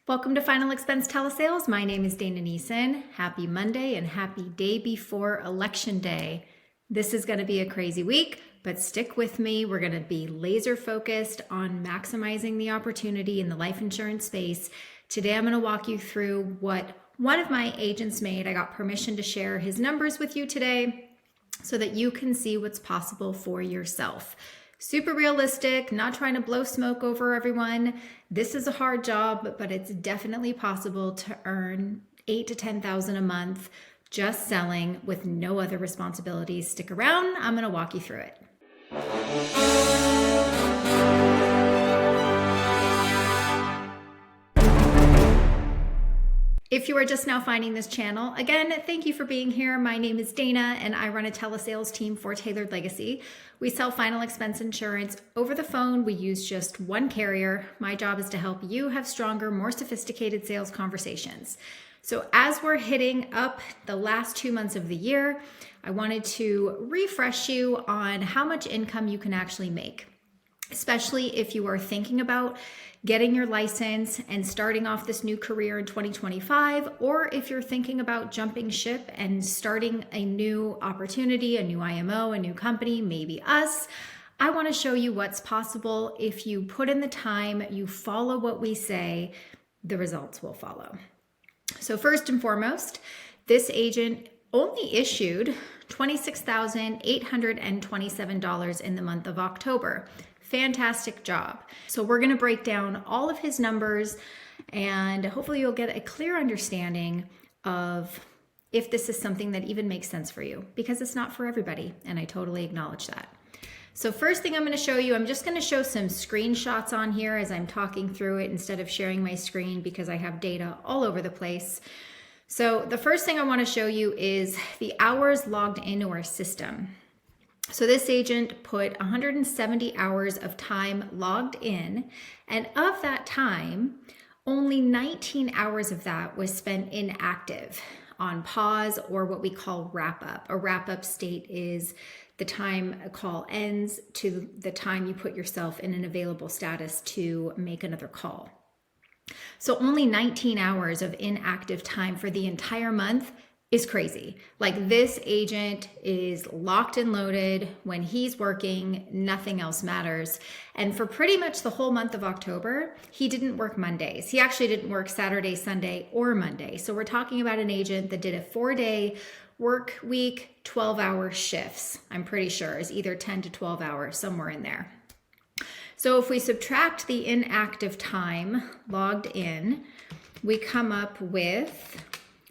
Welcome to Final Expense Telesales. My name is Dana Neeson. Happy Monday and happy day before Election Day. This is going to be a crazy week, but stick with me. We're going to be laser focused on maximizing the opportunity in the life insurance space. Today, I'm going to walk you through what one of my agents made. I got permission to share his numbers with you today so that you can see what's possible for yourself. Super realistic, not trying to blow smoke over everyone. This is a hard job, but it's definitely possible to earn $8,000 to $10,000 a month just selling with no other responsibilities. Stick around, I'm gonna walk you through it. If you are just now finding this channel, again, thank you for being here. My name is Dana and I run a telesales team for Tailored Legacy. We sell final expense insurance over the phone. We use just one carrier. My job is to help you have stronger, more sophisticated sales conversations. So as we're hitting up the last 2 months of the year, I wanted to refresh you on how much income you can actually make, especially if you are thinking about getting your license and starting off this new career in 2025, or if you're thinking about jumping ship and starting a new opportunity, a new IMO, a new company, maybe us. I want to show you what's possible. If you put in the time, you follow what we say, the results will follow. So first and foremost, this agent only issued $26,827 in the month of October. Fantastic job. So we're going to break down all of his numbers and hopefully you'll get a clear understanding of if this is something that even makes sense for you, because it's not for everybody, and I totally acknowledge that. So first thing I'm going to show you, I'm just going to show some screenshots on here as I'm talking through it instead of sharing my screen because I have data all over the place. So the first thing I want to show you is the hours logged into our system. So this agent put 170 hours of time logged in, and of that time, only 19 hours of that was spent inactive on pause or what we call wrap up. A wrap up state is the time a call ends to the time you put yourself in an available status to make another call. So only 19 hours of inactive time for the entire month is crazy. Like, this agent is locked and loaded. When he's working, nothing else matters. And for pretty much the whole month of October, he didn't work Mondays. He actually didn't work Saturday, Sunday, or Monday. So we're talking about an agent that did a 4-day work week, 12-hour shifts. I'm pretty sure is either 10 to 12 hours, somewhere in there. So if we subtract the inactive time logged in, we come up with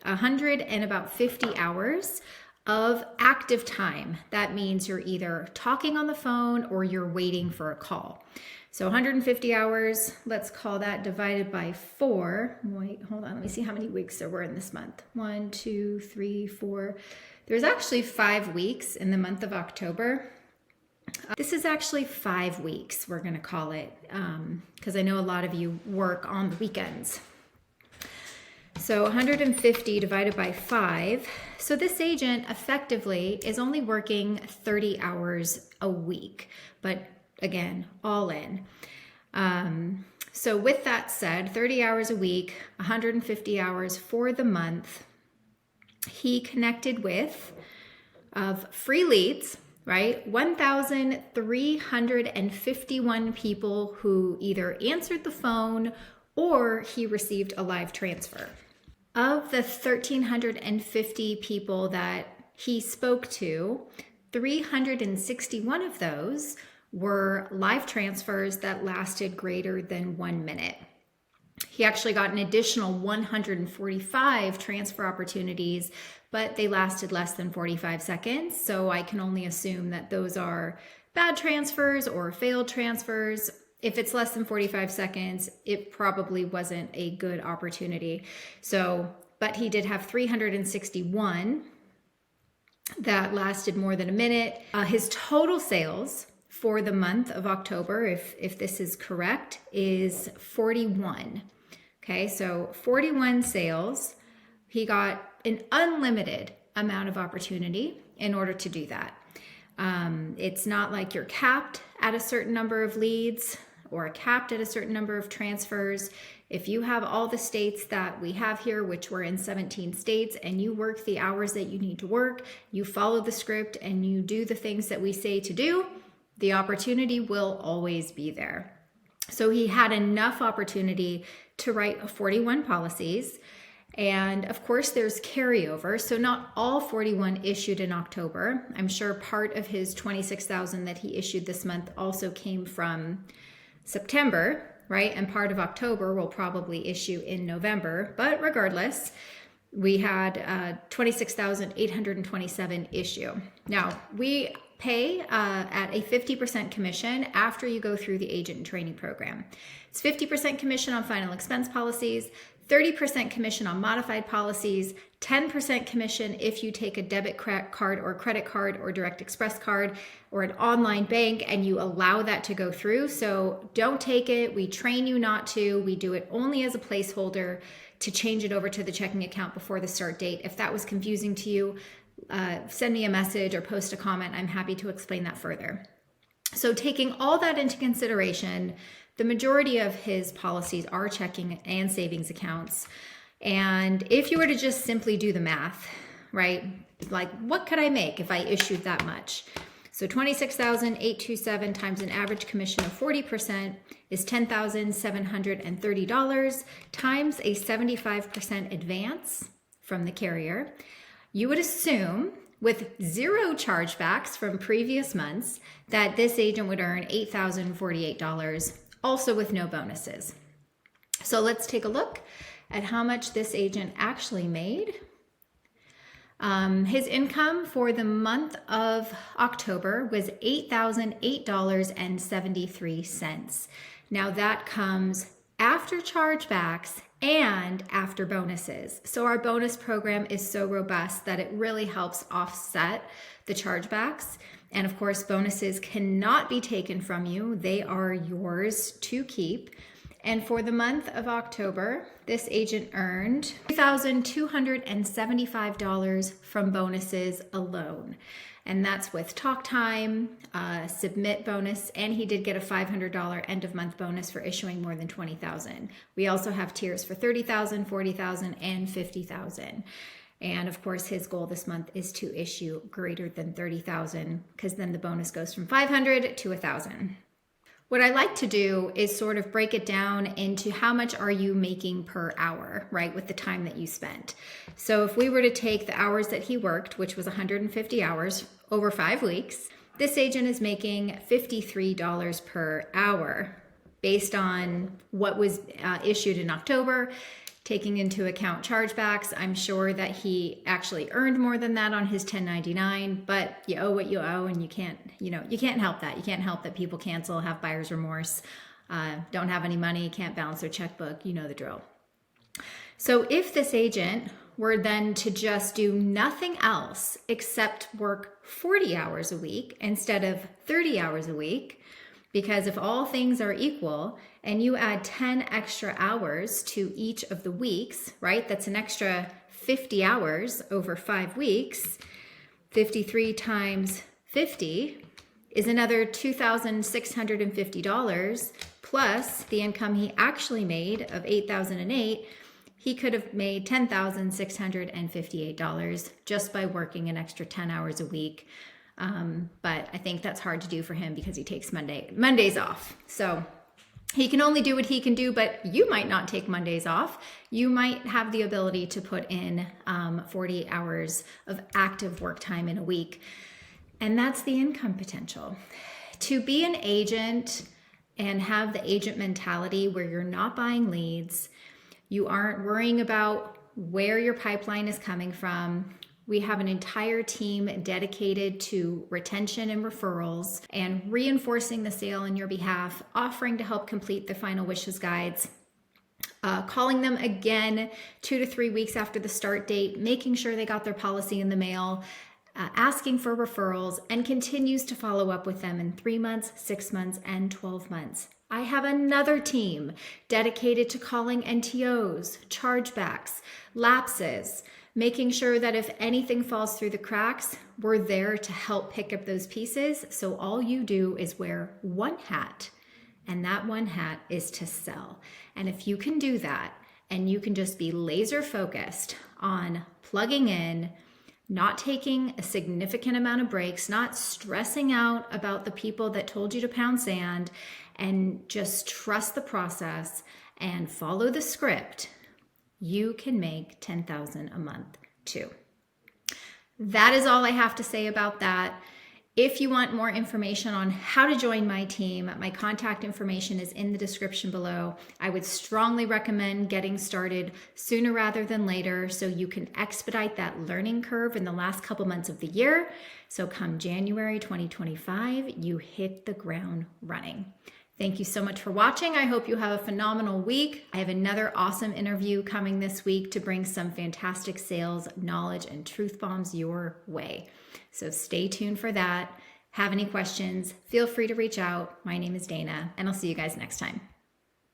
150 hours of active time. That means you're either talking on the phone or you're waiting for a call. So 150 hours, let's call that divided by 4. Wait, hold on, let me see how many weeks there were in this month. 1, 2, 3, 4. There's actually 5 weeks in the month of October. This is actually 5 weeks, we're gonna call it, because I know a lot of you work on the weekends. So 150 divided by 5. So this agent effectively is only working 30 hours a week, but again, all in. So with that said, 30 hours a week, 150 hours for the month, he connected with, of free leads, right? 1,351 people who either answered the phone or he received a live transfer. Of the 1,350 people that he spoke to, 361 of those were live transfers that lasted greater than 1 minute. He actually got an additional 145 transfer opportunities, but they lasted less than 45 seconds. So I can only assume that those are bad transfers or failed transfers. If it's less than 45 seconds, it probably wasn't a good opportunity. So, but he did have 361 that lasted more than a minute. His total sales for the month of October, if this is correct, is 41. Okay, so 41 sales. He got an unlimited amount of opportunity in order to do that. It's not like you're capped at a certain number of leads or capped at a certain number of transfers. If you have all the states that we have here, which we're in 17 states, and you work the hours that you need to work, you follow the script, and you do the things that we say to do, the opportunity will always be there. So he had enough opportunity to write 41 policies. And of course, there's carryover. So not all 41 issued in October. I'm sure part of his 26,000 that he issued this month also came from September, right? And part of October will probably issue in November. But regardless, we had 26,827 issue. Now, we pay at a 50% commission after you go through the agent training program. It's 50% commission on final expense policies, 30% commission on modified policies, 10% commission if you take a debit card or credit card or direct express card or an online bank and you allow that to go through. So don't take it. We train you not to. We do it only as a placeholder to change it over to the checking account before the start date. If that was confusing to you, send me a message or post a comment. I'm happy to explain that further. So taking all that into consideration, the majority of his policies are checking and savings accounts. And if you were to just simply do the math, right? Like, what could I make if I issued that much? So 26,827 times an average commission of 40% is $10,730 times a 75% advance from the carrier. You would assume, with zero chargebacks from previous months, that this agent would earn $8,048, also with no bonuses. So let's take a look at how much this agent actually made. His income for the month of October was $8,008.73. Now that comes after chargebacks and after bonuses. So our bonus program is so robust that it really helps offset the chargebacks. And of course, bonuses cannot be taken from you. They are yours to keep. And for the month of October, this agent earned $2,275 from bonuses alone. And that's with talk time, submit bonus, and he did get a $500 end of month bonus for issuing more than 20,000. We also have tiers for 30,000, 40,000, and 50,000. And of course, his goal this month is to issue greater than 30,000 because then the bonus goes from 500 to 1,000. What I like to do is sort of break it down into how much are you making per hour, right, with the time that you spent. So if we were to take the hours that he worked, which was 150 hours over 5 weeks, this agent is making $53 per hour based on what was issued in October. Taking into account chargebacks, I'm sure that he actually earned more than that on his 1099, but you owe what you owe and you can't help that. You can't help that people cancel, have buyer's remorse, don't have any money, can't balance their checkbook, you know the drill. So if this agent were then to just do nothing else except work 40 hours a week instead of 30 hours a week, because if all things are equal and you add 10 extra hours to each of the weeks, right? That's an extra 50 hours over 5 weeks. 53 times 50 is another $2,650 plus the income he actually made of $8,008. He could have made $10,658 just by working an extra 10 hours a week. But I think that's hard to do for him because he takes Mondays off. So he can only do what he can do, but you might not take Mondays off. You might have the ability to put in 40 hours of active work time in a week. And that's the income potential. To be an agent and have the agent mentality where you're not buying leads, you aren't worrying about where your pipeline is coming from. We have an entire team dedicated to retention and referrals and reinforcing the sale on your behalf, offering to help complete the final wishes guides, calling them again 2 to 3 weeks after the start date, making sure they got their policy in the mail, asking for referrals, and continues to follow up with them in 3 months, 6 months, and 12 months. I have another team dedicated to calling NTOs, chargebacks, lapses, making sure that if anything falls through the cracks, we're there to help pick up those pieces. So all you do is wear one hat And that one hat is to sell. And if you can do that, and you can just be laser focused on plugging in, not taking a significant amount of breaks, not stressing out about the people that told you to pound sand, and just trust the process and follow the script, you can make $10,000 a month too. That is all I have to say about that. If you want more information on how to join my team, my contact information is in the description below. I would strongly recommend getting started sooner rather than later so you can expedite that learning curve in the last couple months of the year. So come January 2025, you hit the ground running. Thank you so much for watching. I hope you have a phenomenal week. I have another awesome interview coming this week to bring some fantastic sales knowledge and truth bombs your way. So stay tuned for that. Have any questions, feel free to reach out. My name is Dana, and I'll see you guys next time.